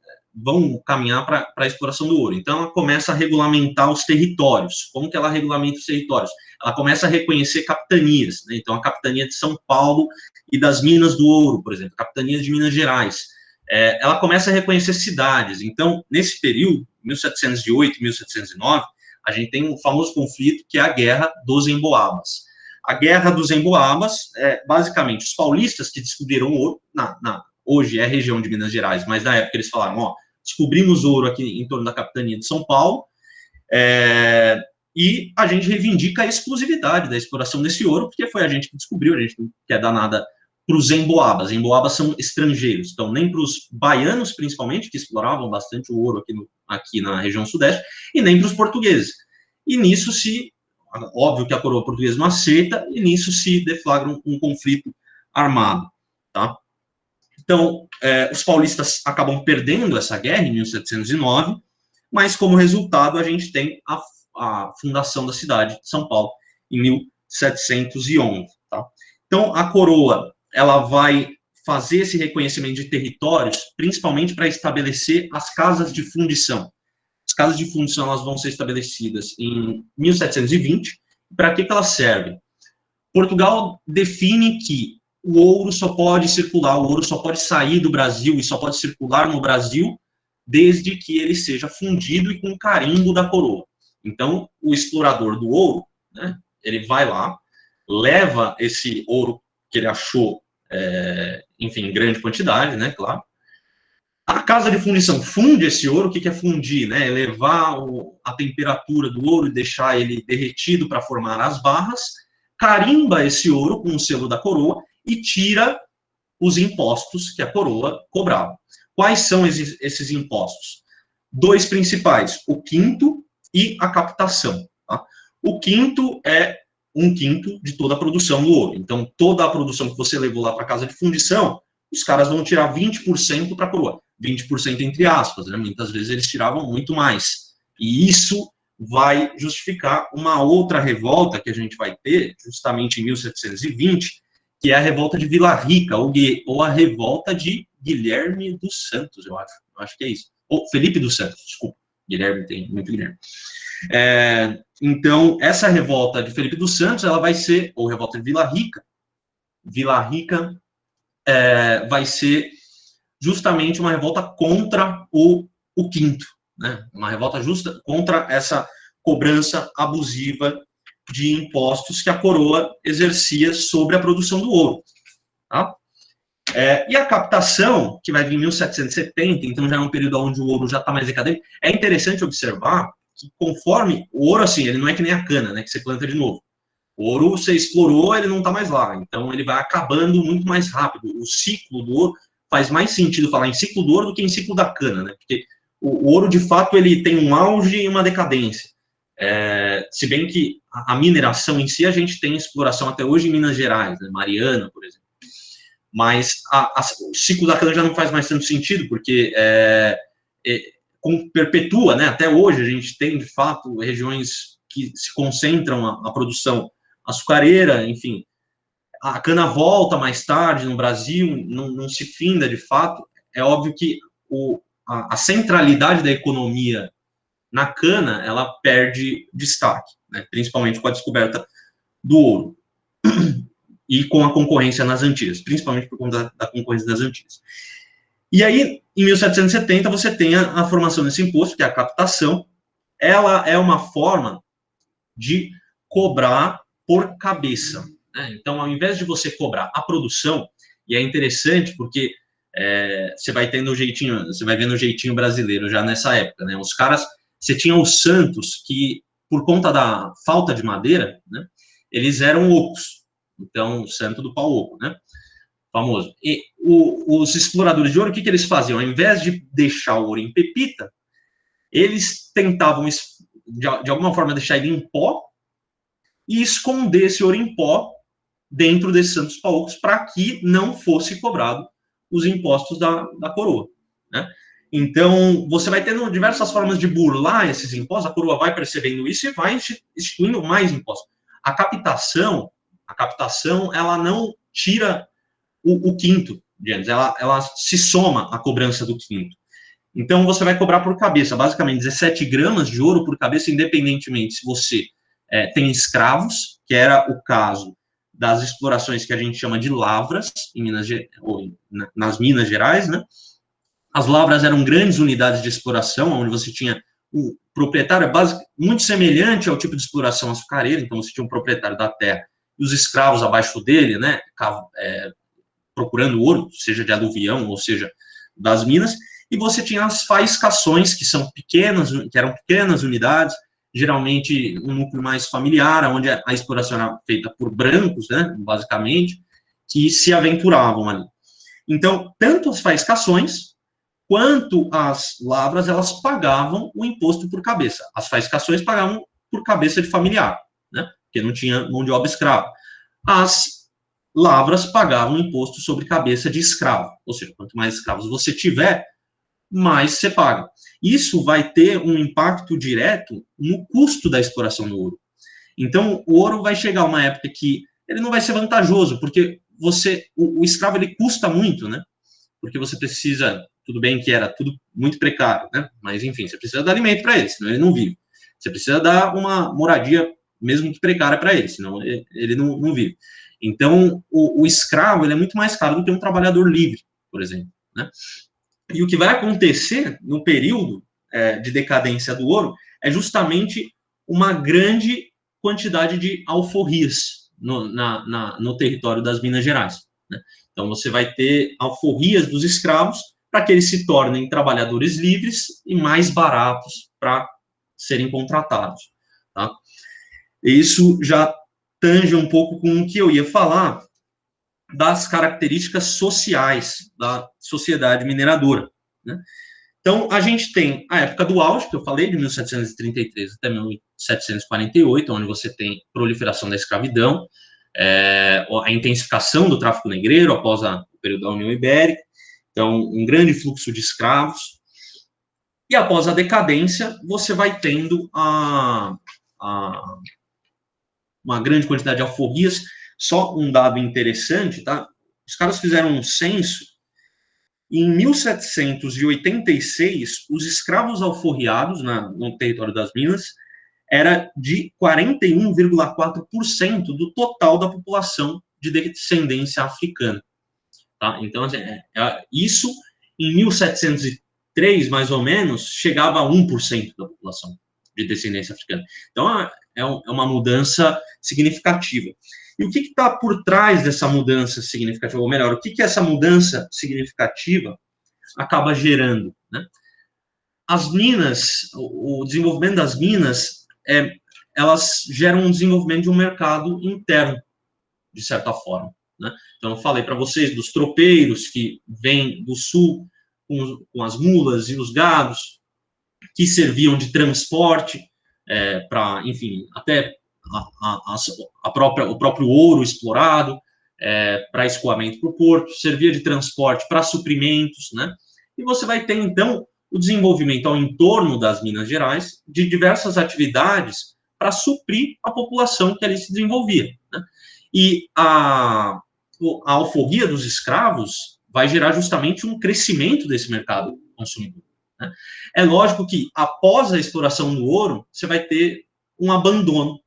caminhar para a exploração do ouro. Então, ela começa a regulamentar os territórios. Como que ela regulamenta os territórios? Ela começa a reconhecer capitanias, né? Então, a capitania de São Paulo e das Minas do Ouro, por exemplo, capitania de Minas Gerais. Ela começa a reconhecer cidades. Então, nesse período, 1708, 1709, a gente tem um famoso conflito que é a Guerra dos Emboabas. A Guerra dos Emboabas, basicamente, os paulistas que descobriram ouro, hoje é a região de Minas Gerais, mas na época eles falaram, ó, descobrimos ouro aqui em torno da capitania de São Paulo, e a gente reivindica a exclusividade da exploração desse ouro, porque foi a gente que descobriu, a gente não quer dar nada para os emboabas. Emboabas são estrangeiros, então nem para os baianos, principalmente, que exploravam bastante o ouro aqui na região sudeste, e nem para os portugueses. E nisso óbvio que a coroa portuguesa não aceita, e nisso se deflagra um conflito armado, tá? Então, os paulistas acabam perdendo essa guerra em 1709, mas como resultado a gente tem a fundação da cidade de São Paulo em 1711, tá? Então, a coroa, ela vai fazer esse reconhecimento de territórios, principalmente para estabelecer as casas de fundição. As casas de fundição, elas vão ser estabelecidas em 1720. Para que elas servem? Portugal define que o ouro só pode circular, o ouro só pode sair do Brasil e só pode circular no Brasil desde que ele seja fundido e com carimbo da coroa. Então, o explorador do ouro, né, ele vai lá, leva esse ouro que ele achou, enfim, em grande quantidade, né, claro. A casa de fundição funde esse ouro. O que é fundir? Né? Elevar a temperatura do ouro e deixar ele derretido para formar as barras, carimba esse ouro com o selo da coroa e tira os impostos que a coroa cobrava. Quais são esses impostos? Dois principais, o quinto e a captação. Tá? O quinto é 1/5 de toda a produção do ouro. Então, toda a produção que você levou lá para a casa de fundição, os caras vão tirar 20% para a coroa. 20% entre aspas, né? Muitas vezes eles tiravam muito mais. E isso vai justificar uma outra revolta que a gente vai ter, justamente em 1720, que é a revolta de Vila Rica, ou a revolta de Guilherme dos Santos, eu acho que é isso. Ou Felipe dos Santos, desculpa. Guilherme tem muito Guilherme. Então, essa revolta de Felipe dos Santos, ela vai ser, ou revolta de Vila Rica. Vila Rica vai ser justamente uma revolta contra o quinto, né? Uma revolta justa contra essa cobrança abusiva de impostos que a coroa exercia sobre a produção do ouro. Tá? E a captação, que vai vir em 1770, então já é um período onde o ouro já está mais decadente, é interessante observar que conforme o ouro, assim, ele não é que nem a cana, né, que você planta de novo. O ouro, você explorou, ele não está mais lá, então ele vai acabando muito mais rápido. O ciclo do ouro faz mais sentido falar em ciclo do ouro do que em ciclo da cana, né, porque o ouro, de fato, ele tem um auge e uma decadência. Se bem que a mineração em si, a gente tem exploração até hoje em Minas Gerais, né, Mariana, por exemplo. Mas o ciclo da cana já não faz mais tanto sentido, porque perpetua, né? Até hoje a gente tem, de fato, regiões que se concentram a produção açucareira, enfim. A cana volta mais tarde no Brasil, não se finda, de fato. É óbvio que a centralidade da economia na cana, ela perde destaque, né? Principalmente com a descoberta do ouro. E com a concorrência nas Antilhas, principalmente por conta da concorrência das Antilhas. E aí, em 1770, você tem a formação desse imposto, que é a captação. Ela é uma forma de cobrar por cabeça, né? Então, ao invés de você cobrar a produção, e é interessante porque você vai tendo o jeitinho, você vai vendo o jeitinho brasileiro já nessa época, né? Os caras, você tinha os santos que, por conta da falta de madeira, né, eles eram ocos. Então, o santo do pau oco, né? Famoso. E os exploradores de ouro, o que eles faziam? Ao invés de deixar o ouro em pepita, eles tentavam, de alguma forma, deixar ele em pó e esconder esse ouro em pó dentro desses santos pau-ocos para que não fosse cobrado os impostos da coroa, né? Então, você vai tendo diversas formas de burlar esses impostos, a coroa vai percebendo isso e vai instituindo mais impostos. a captação, ela não tira o quinto de antes, ela se soma à cobrança do quinto. Então, você vai cobrar por cabeça, basicamente 17 gramas de ouro por cabeça, independentemente se você tem escravos, que era o caso das explorações que a gente chama de lavras, nas Minas Gerais, né? As lavras eram grandes unidades de exploração, onde você tinha o proprietário, muito semelhante ao tipo de exploração açucareira, então você tinha um proprietário da terra e os escravos abaixo dele, né, procurando ouro, seja de aluvião, ou seja, das minas, e você tinha as faiscações, que eram pequenas unidades, geralmente um núcleo mais familiar, onde a exploração era feita por brancos, né, basicamente, que se aventuravam ali. Então, tanto as faiscações quanto as lavras, elas pagavam o imposto por cabeça. As faiscações pagavam por cabeça de familiar, né, porque não tinha mão de obra escrava. As lavras pagavam imposto sobre cabeça de escravo, ou seja, quanto mais escravos você tiver, mais você paga. Isso vai ter um impacto direto no custo da exploração do ouro. Então, o ouro vai chegar a uma época que ele não vai ser vantajoso, porque o escravo, ele custa muito, né? Porque você precisa, tudo bem que era tudo muito precário, né? Mas, enfim, você precisa dar alimento para ele, senão ele não vive. Você precisa dar uma moradia, mesmo que precária, para ele, senão ele não vive. Então, o escravo, ele é muito mais caro do que um trabalhador livre, por exemplo, né? E o que vai acontecer no período de decadência do ouro é justamente uma grande quantidade de alforrias no território das Minas Gerais, né? Então, você vai ter alforrias dos escravos para que eles se tornem trabalhadores livres e mais baratos para serem contratados, tá? Isso já tange um pouco com o que eu ia falar das características sociais da sociedade mineradora, né? Então, a gente tem a época do auge, que eu falei, de 1733 até 1748, onde você tem proliferação da escravidão, a intensificação do tráfico negreiro após o período da União Ibérica, então, um grande fluxo de escravos, e após a decadência, você vai tendo uma grande quantidade de alforrias. Só um dado interessante, tá? Os caras fizeram um censo, e em 1786, os escravos alforriados no território das Minas era de 41,4% do total da população de descendência africana, tá? Então, isso em 1703, mais ou menos, chegava a 1% da população de descendência africana. Então, é uma mudança significativa. E o que está por trás dessa mudança significativa? Ou melhor, o que essa mudança significativa acaba gerando, né? As minas, o desenvolvimento das minas, elas geram um desenvolvimento de um mercado interno, de certa forma, né? Então, eu falei para vocês dos tropeiros que vêm do sul com as mulas e os gados, que serviam de transporte para, enfim, até o próprio ouro explorado, para escoamento para o porto, servia de transporte para suprimentos, né? E você vai ter, então, o desenvolvimento ao entorno das Minas Gerais de diversas atividades para suprir a população que ali se desenvolvia, né? E a alforria dos escravos vai gerar justamente um crescimento desse mercado consumidor, né? É lógico que, após a exploração do ouro, você vai ter um abandono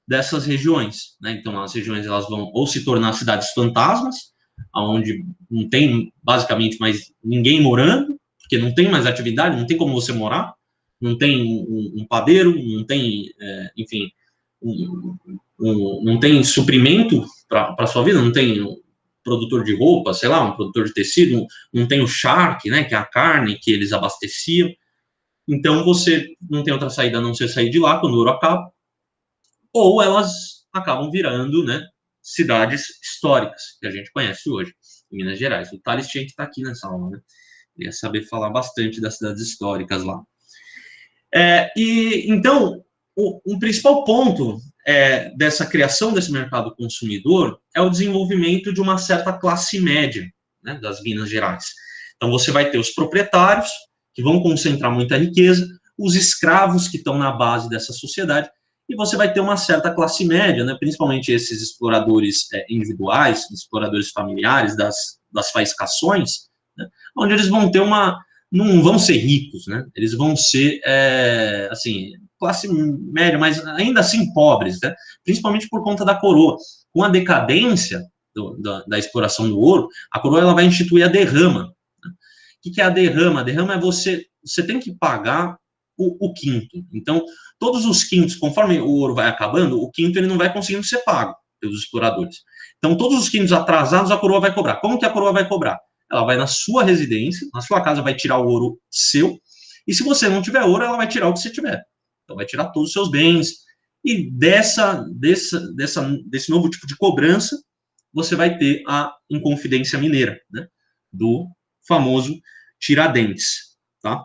dessas regiões, né? Então, as regiões elas vão ou se tornar cidades fantasmas, onde não tem basicamente mais ninguém morando, porque não tem mais atividade, não tem como você morar, não tem um padeiro, não tem, enfim, não tem suprimento para a sua vida, não tem um produtor de roupa, sei lá, um produtor de tecido, não tem o charque, né, que é a carne que eles abasteciam. Então, você não tem outra saída a não ser sair de lá quando o ouro acaba, ou elas acabam virando, né, cidades históricas, que a gente conhece hoje, em Minas Gerais. O Thales tinha que estar aqui nessa aula, né? Ele ia saber falar bastante das cidades históricas lá. Então, um principal ponto dessa criação desse mercado consumidor é o desenvolvimento de uma certa classe média, né, das Minas Gerais. Então, você vai ter os proprietários, que vão concentrar muita riqueza, os escravos que estão na base dessa sociedade, e você vai ter uma certa classe média, né, principalmente esses exploradores individuais, exploradores familiares das faiscações, né, onde eles vão ter não vão ser ricos, né, eles vão ser, assim, classe média, mas ainda assim pobres, né, principalmente por conta da coroa. Com a decadência da exploração do ouro, a coroa ela vai instituir a derrama. O que é a derrama? A derrama é você tem que pagar o quinto. Então, todos os quintos, conforme o ouro vai acabando, o quinto ele não vai conseguindo ser pago pelos exploradores. Então, todos os quintos atrasados, a coroa vai cobrar. Como que a coroa vai cobrar? Ela vai na sua residência, na sua casa, vai tirar o ouro seu, e se você não tiver ouro, ela vai tirar o que você tiver. Então, vai tirar todos os seus bens. E desse novo tipo de cobrança, você vai ter a Inconfidência Mineira, né? Do famoso Tiradentes, tá?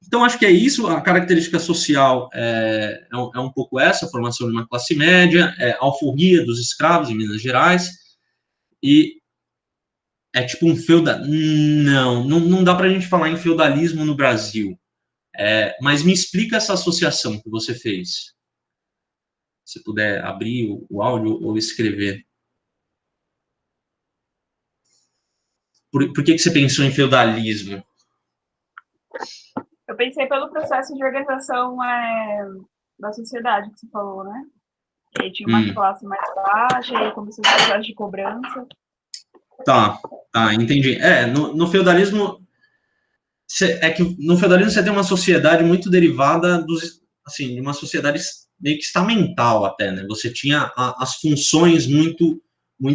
Então, acho que é isso, a característica social é um pouco essa, a formação de uma classe média, a alforria dos escravos em Minas Gerais, e é tipo um não dá para a gente falar em feudalismo no Brasil, mas me explica essa associação que você fez, se puder abrir o áudio ou escrever. Por que você pensou em feudalismo? Eu pensei pelo processo de organização da sociedade que você falou, né? E aí tinha uma classe mais baixa, e aí começou o processo de cobrança. Tá, entendi. No feudalismo, no feudalismo você tem uma sociedade muito derivada de uma sociedade meio que estamental até, né? Você tinha as funções muito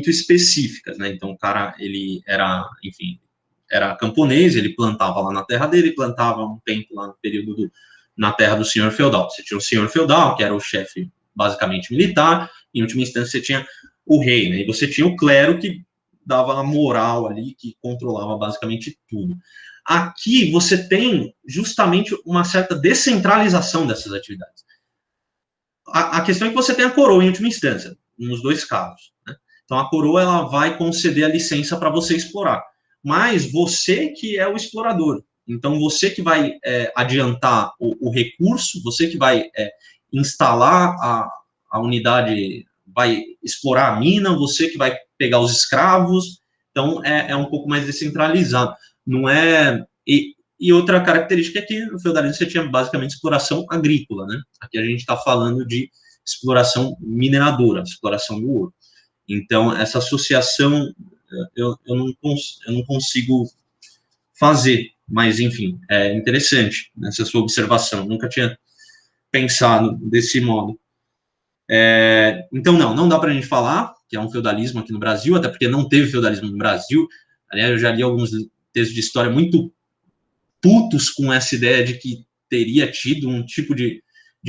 específicas, né? Então o cara, ele era, enfim, era camponês, ele plantava lá na terra dele, plantava um tempo lá no período na terra do senhor feudal. Você tinha o senhor feudal, que era o chefe basicamente militar, em última instância você tinha o rei, né? E você tinha o clero que dava a moral ali, que controlava basicamente tudo. Aqui você tem justamente uma certa descentralização dessas atividades. A questão é que você tem a coroa em última instância, nos dois casos, né? Então a coroa ela vai conceder a licença para você explorar, mas você que é o explorador. Então você que vai adiantar o recurso, você que vai instalar a unidade, vai explorar a mina, você que vai pegar os escravos. Então é um pouco mais descentralizado. Não é. E outra característica é que no feudalismo você tinha basicamente exploração agrícola, né? Aqui a gente está falando de exploração mineradora, exploração do ouro. Então, essa associação eu não consigo fazer, mas, enfim, é interessante essa sua observação. Nunca tinha pensado desse modo. Então, não dá para a gente falar que é um feudalismo aqui no Brasil, até porque não teve feudalismo no Brasil. Aliás, eu já li alguns textos de história muito putos com essa ideia de que teria tido um tipo de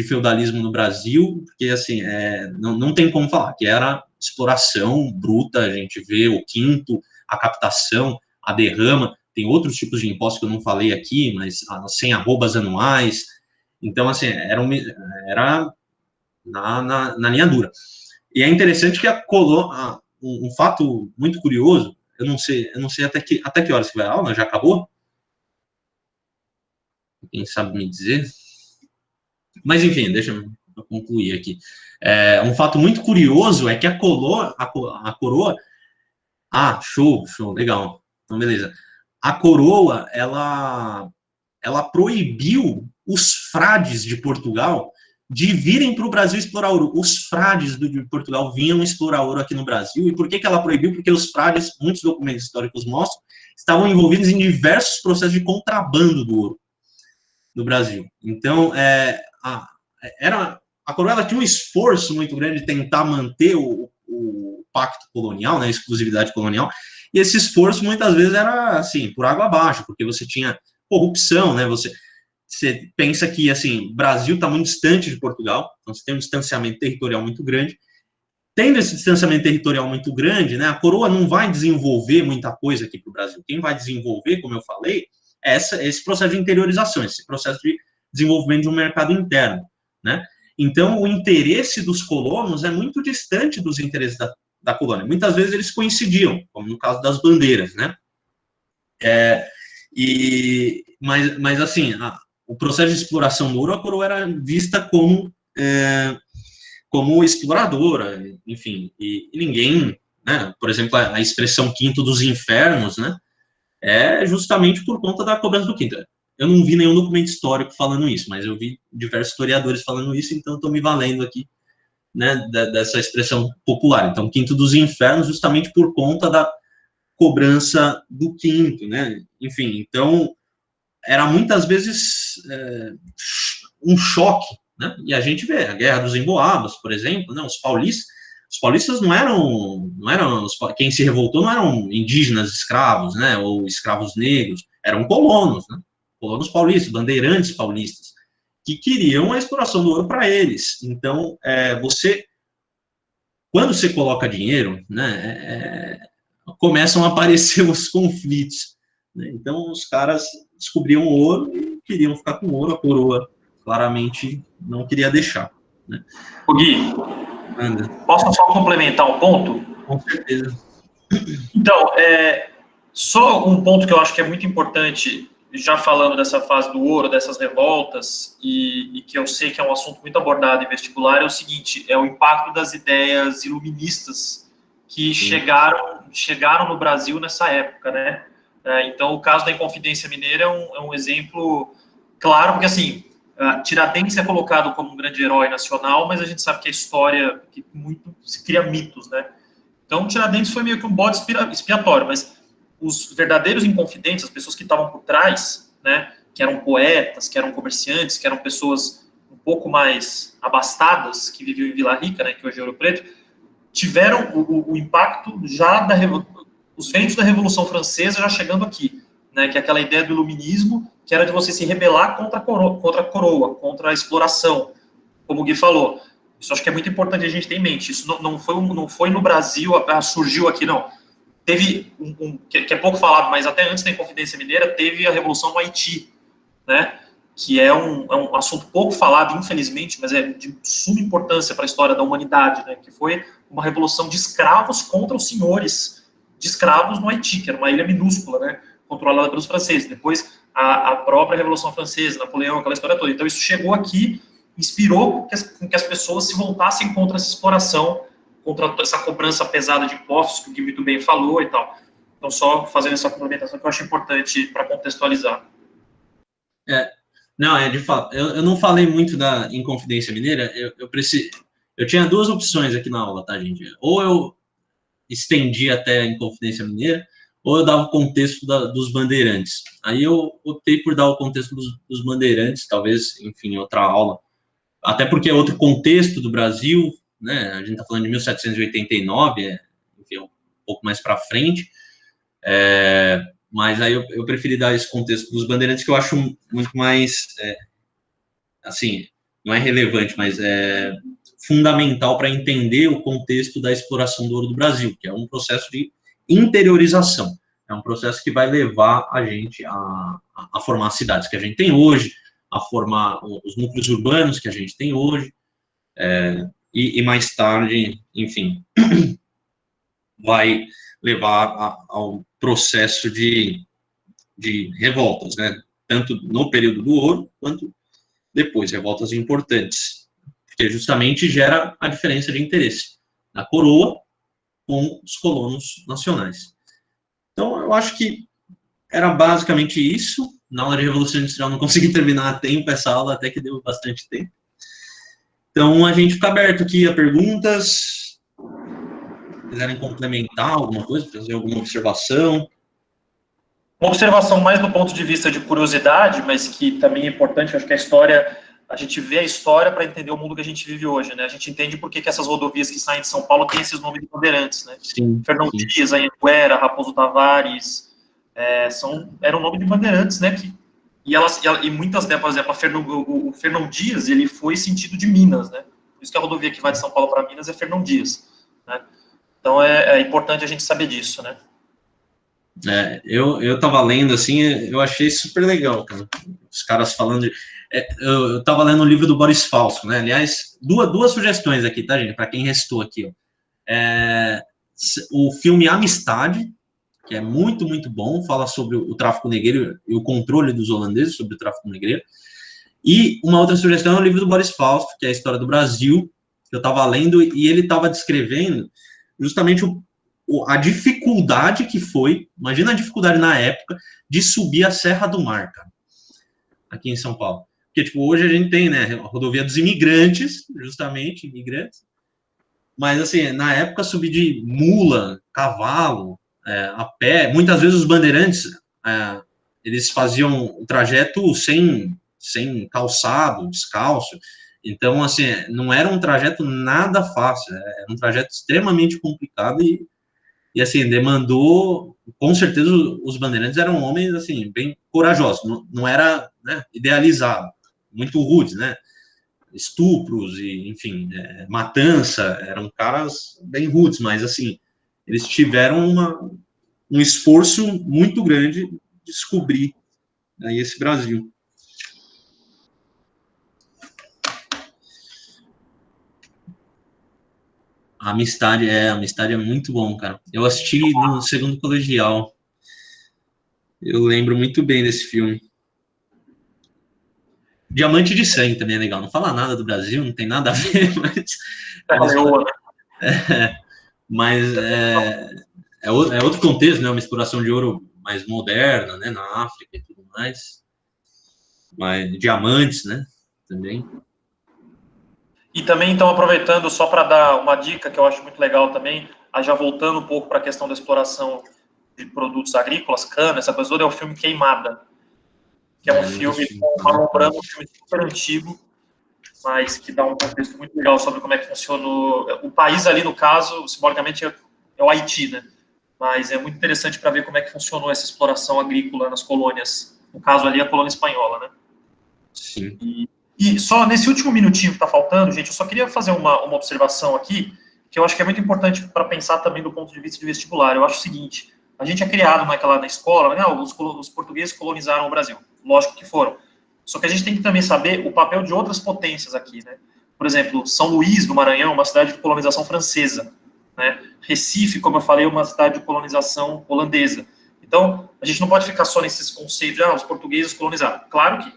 feudalismo no Brasil, porque, assim, não tem como falar, que era exploração bruta, a gente vê o quinto, a captação, a derrama, tem outros tipos de impostos que eu não falei aqui, mas sem arrobas anuais, então, assim, era na linha dura. E é interessante que um fato muito curioso, eu não sei até que horas que vai a aula, já acabou? Quem sabe me dizer? Mas, enfim, deixa eu concluir aqui. Um fato muito curioso é que a coroa... show, legal. Então, beleza. A coroa, ela proibiu os frades de Portugal de virem para o Brasil explorar ouro. Os frades de Portugal vinham explorar ouro aqui no Brasil. E por que ela proibiu? Porque os frades, muitos documentos históricos mostram, estavam envolvidos em diversos processos de contrabando do ouro no Brasil. Então, a coroa tinha um esforço muito grande de tentar manter o pacto colonial, né, a exclusividade colonial, e esse esforço muitas vezes era assim, por água abaixo, porque você tinha corrupção, né, você pensa que assim, o Brasil está muito distante de Portugal, então você tem um distanciamento territorial muito grande. Tendo esse distanciamento territorial muito grande, né, a coroa não vai desenvolver muita coisa aqui para o Brasil. Quem vai desenvolver, como eu falei, é esse processo de interiorização, esse processo de desenvolvimento de um mercado interno, né? Então, o interesse dos colonos é muito distante dos interesses da colônia. Muitas vezes eles coincidiam, como no caso das bandeiras, né? Mas assim, o processo de exploração do ouro, a coroa era vista como como exploradora, enfim, e ninguém, né, por exemplo, a expressão quinto dos infernos, né, é justamente por conta da cobrança do quinto. Eu não vi nenhum documento histórico falando isso, mas eu vi diversos historiadores falando isso, então estou me valendo aqui, né, dessa expressão popular. Então, quinto dos infernos, justamente por conta da cobrança do quinto, né, enfim, então, era muitas vezes um choque, né, e a gente vê a Guerra dos Emboabas, por exemplo, né, os paulistas não eram quem se revoltou não eram indígenas escravos, né, ou escravos negros, eram colonos, né, colonos paulistas, bandeirantes paulistas, que queriam a exploração do ouro para eles. Então, quando você coloca dinheiro, né, começam a aparecer os conflitos, né? Então, os caras descobriam o ouro e queriam ficar com o ouro, a coroa claramente não queria deixar, né? O Gui, posso só complementar um ponto? Com certeza. Então, só um ponto que eu acho que é muito importante, já falando dessa fase do ouro, dessas revoltas, e que eu sei que é um assunto muito abordado em vestibular, é o seguinte, é o impacto das ideias iluministas que chegaram no Brasil nessa época, né? Então, o caso da Inconfidência Mineira é um exemplo claro, porque, assim, Tiradentes é colocado como um grande herói nacional, mas a gente sabe que a história, que muito se cria mitos, né? Então, Tiradentes foi meio que um bode expiatório, mas os verdadeiros inconfidentes, as pessoas que estavam por trás, né, que eram poetas, que eram comerciantes, que eram pessoas um pouco mais abastadas, que viviam em Vila Rica, né, que hoje é Ouro Preto, tiveram o impacto já os ventos da Revolução Francesa já chegando aqui, né, que é aquela ideia do iluminismo, que era de você se rebelar contra a coroa, contra a exploração, como o Gui falou. Isso acho que é muito importante a gente ter em mente. Isso não foi no Brasil, surgiu aqui, não. Teve, que é pouco falado, mas até antes da Inconfidência Mineira, teve a Revolução no Haiti, né? Que é um assunto pouco falado, infelizmente, mas é de suma importância para a história da humanidade, né? Que foi uma revolução de escravos contra os senhores de escravos no Haiti, que era uma ilha minúscula, né? Controlada pelos franceses. Depois, a própria Revolução Francesa, Napoleão, aquela história toda. Então, isso chegou aqui, inspirou que as pessoas se voltassem contra essa exploração, contra essa cobrança pesada de impostos, que o Gui muito bem falou e tal. Então, só fazendo essa complementação que eu acho importante para contextualizar. Não, de fato, eu não falei muito da Inconfidência Mineira, eu tinha duas opções aqui na aula, tá, gente? Ou eu estendia até a Inconfidência Mineira, ou eu dava o contexto dos bandeirantes. Aí eu optei por dar o contexto dos bandeirantes, talvez, enfim, em outra aula, até porque é outro contexto do Brasil, né? A gente está falando de 1789, enfim, um pouco mais para frente, mas aí eu preferi dar esse contexto dos bandeirantes, que eu acho muito mais, assim, não é relevante, mas é fundamental para entender o contexto da exploração do ouro do Brasil, que é um processo de interiorização, é um processo que vai levar a gente a formar as cidades que a gente tem hoje, a formar os núcleos urbanos que a gente tem hoje, e mais tarde, enfim, vai levar ao processo de revoltas, né? Tanto no período do ouro, quanto depois, revoltas importantes, porque justamente gera a diferença de interesse da coroa com os colonos nacionais. Então, eu acho que era basicamente isso. Na aula de Revolução Industrial não consegui terminar a tempo essa aula, até que deu bastante tempo. Então, a gente fica aberto aqui a perguntas. Se quiserem complementar alguma coisa, fazer alguma observação. Uma observação mais do ponto de vista de curiosidade, mas que também é importante, acho que a história, a gente vê a história para entender o mundo que a gente vive hoje, né? A gente entende por que essas rodovias que saem de São Paulo têm esses nomes de bandeirantes, né? Sim, Fernão Dias, Anhanguera, Raposo Tavares, eram nomes de bandeirantes, né? E muitas delas, por exemplo, o Fernão Dias, ele foi sentido de Minas, né? Por isso que a rodovia que vai de São Paulo para Minas é Fernão Dias, né? Então é importante a gente saber disso, né? Eu tava lendo, assim, eu achei super legal, cara. Os caras falando eu tava lendo o livro do Boris Falso, né? Aliás, duas sugestões aqui, tá, gente? Para quem restou aqui, ó. O filme Amistade, que é muito, muito bom, fala sobre o tráfico negreiro e o controle dos holandeses sobre o tráfico negreiro. E uma outra sugestão é o livro do Boris Fausto, que é a História do Brasil, que eu estava lendo, e ele estava descrevendo justamente a dificuldade que foi, imagina a dificuldade na época, de subir a Serra do Mar, cara, aqui em São Paulo. Porque, tipo, hoje a gente tem, né, a rodovia dos imigrantes, justamente, imigrantes, mas, assim, na época, subir de mula, cavalo, a pé, muitas vezes os bandeirantes, eles faziam o trajeto sem calçado, descalço, então, assim, não era um trajeto nada fácil, era um trajeto extremamente complicado e assim, demandou, com certeza, os bandeirantes eram homens, assim, bem corajosos, não era, né, idealizado, muito rudes, né, estupros e, enfim, matança, eram caras bem rudes, mas, assim, eles tiveram um esforço muito grande de descobrir aí esse Brasil. A Amistade é muito bom, cara. Eu assisti no segundo colegial. Eu lembro muito bem desse filme. Diamante de Sangue também é legal. Não fala nada do Brasil, não tem nada a ver, mas outro contexto, né? Uma exploração de ouro mais moderna, né? Na África e tudo mais. Mas diamantes, né? Também. E também, então, aproveitando só para dar uma dica que eu acho muito legal também, já voltando um pouco para a questão da exploração de produtos agrícolas, cana, essa coisa toda, é o filme Queimada, que é um filme com Marlon Brando, um filme super antigo, mas que dá um contexto muito legal sobre como é que funciona o país ali, no caso, simbolicamente é o Haiti, né? Mas é muito interessante para ver como é que funcionou essa exploração agrícola nas colônias, no caso ali, a colônia espanhola, né? Sim. E só nesse último minutinho que está faltando, gente, eu só queria fazer uma observação aqui, que eu acho que é muito importante para pensar também do ponto de vista de vestibular. Eu acho o seguinte, a gente é criado naquela na escola, né, os portugueses colonizaram o Brasil. Lógico que foram. Só que a gente tem que também saber o papel de outras potências aqui, né? Por exemplo, São Luís do Maranhão, uma cidade de colonização francesa, né? Recife, como eu falei, uma cidade de colonização holandesa. Então, a gente não pode ficar só nesses conceitos de, os portugueses colonizaram. Claro que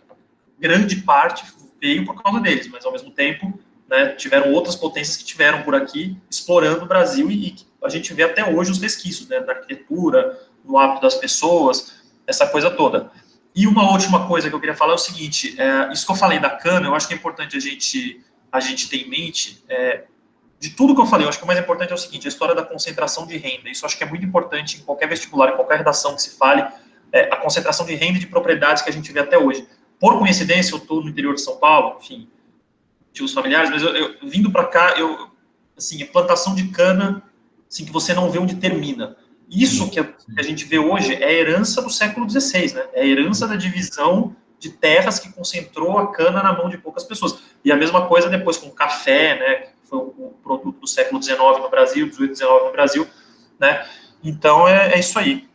grande parte veio por causa deles, mas ao mesmo tempo, né, tiveram outras potências que tiveram por aqui explorando o Brasil e a gente vê até hoje os resquícios, né, na arquitetura, no hábito das pessoas, essa coisa toda. E uma última coisa que eu queria falar é o seguinte, isso que eu falei da cana, eu acho que é importante a gente ter em mente, de tudo que eu falei, eu acho que o mais importante é o seguinte, a história da concentração de renda, isso eu acho que é muito importante em qualquer vestibular, em qualquer redação que se fale, a concentração de renda e de propriedades que a gente vê até hoje. Por coincidência, eu estou no interior de São Paulo, enfim, tios familiares, mas eu vindo para cá, assim, plantação de cana, assim, que você não vê onde termina. Isso que a gente vê hoje é a herança do século XVI, né? É a herança da divisão de terras que concentrou a cana na mão de poucas pessoas. E a mesma coisa depois com o café, né? Que foi um produto do século XIX no Brasil, XVIII, XIX no Brasil, né? Então, é isso aí.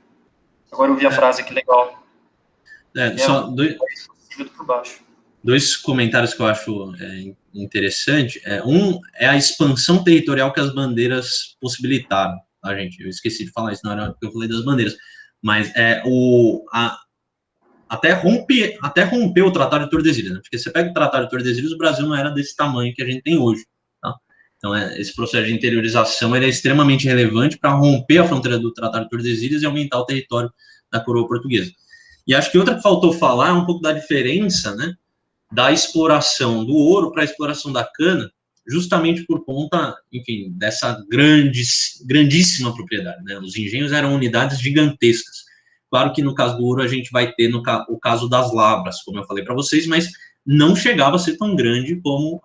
Agora eu vi a frase aqui, legal. Só dois comentários que eu acho interessante. Um é a expansão territorial que as bandeiras possibilitaram, tá, gente? Eu esqueci de falar isso na hora que eu falei das bandeiras. Mas até romper o Tratado de Tordesilhas, né? Porque você pega o Tratado de Tordesilhas, o Brasil não era desse tamanho que a gente tem hoje, tá? Então, esse processo de interiorização ele é extremamente relevante para romper a fronteira do Tratado de Tordesilhas e aumentar o território da coroa portuguesa. E acho que outra que faltou falar é um pouco da diferença, né, da exploração do ouro para a exploração da cana, justamente por conta, enfim, dessa grandíssima propriedade, né? Os engenhos eram unidades gigantescas. Claro que no caso do ouro a gente vai ter o caso das lavras, como eu falei para vocês, mas não chegava a ser tão grande como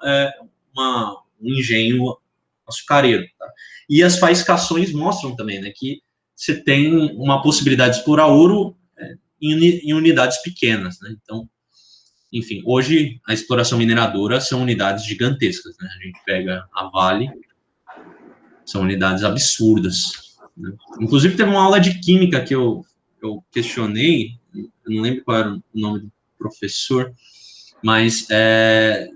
um engenho açucareiro. Tá? E as faiscações mostram também, né, que você tem uma possibilidade de explorar ouro em unidades pequenas, né? Então, enfim, hoje a exploração mineradora são unidades gigantescas, né? A gente pega a Vale, são unidades absurdas, né? Inclusive teve uma aula de química que eu questionei, eu não lembro qual era o nome do professor, mas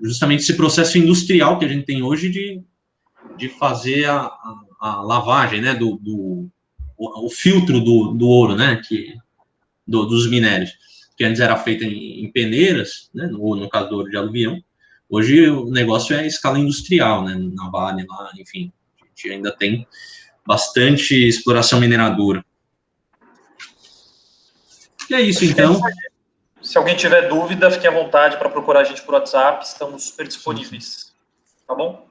justamente esse processo industrial que a gente tem hoje de fazer a lavagem, né, o filtro do ouro, né, dos minérios. que antes era feita em peneiras, né, ou no caso do ouro de aluvião. Hoje o negócio é a escala industrial, né, na Vale lá, enfim, a gente ainda tem bastante exploração mineradora. E é isso, então. Se alguém tiver dúvida, fique à vontade para procurar a gente por WhatsApp, estamos super disponíveis. Tá bom?